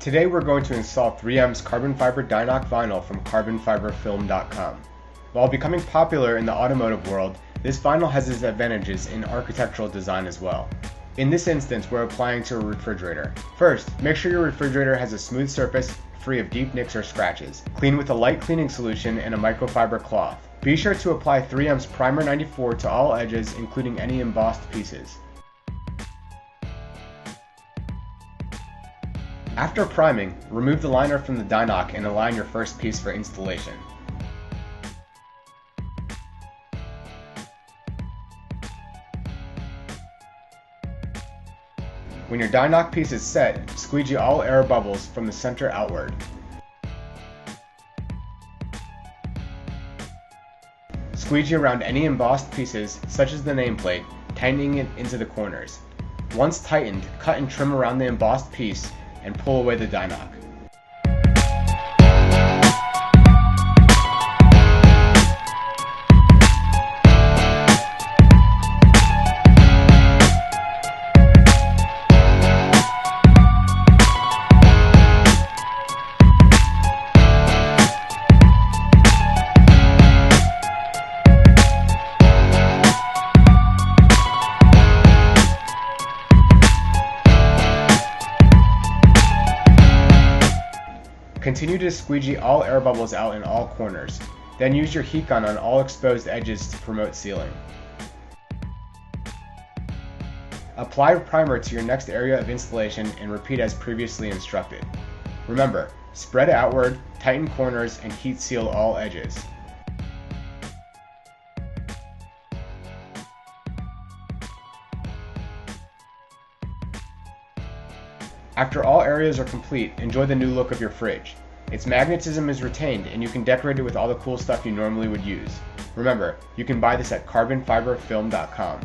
Today we're going to install 3M's Carbon Fiber DI-NOC vinyl from carbonfiberfilm.com. While becoming popular in the automotive world, this vinyl has its advantages in architectural design as well. In this instance, we're applying to a refrigerator. First, make sure your refrigerator has a smooth surface, free of deep nicks or scratches. Clean with a light cleaning solution and a microfiber cloth. Be sure to apply 3M's Primer 94 to all edges, including any embossed pieces. After priming, remove the liner from the DI-NOC and align your first piece for installation. When your DI-NOC piece is set, squeegee all air bubbles from the center outward. Squeegee around any embossed pieces, such as the nameplate, tightening it into the corners. Once tightened, cut and trim around the embossed piece and pull away the DI-NOC. Continue to squeegee all air bubbles out in all corners. Then use your heat gun on all exposed edges to promote sealing. Apply primer to your next area of installation and repeat as previously instructed. Remember, spread outward, tighten corners, and heat seal all edges. After all areas are complete, enjoy the new look of your fridge. Its magnetism is retained and you can decorate it with all the cool stuff you normally would use. Remember, you can buy this at carbonfiberfilm.com.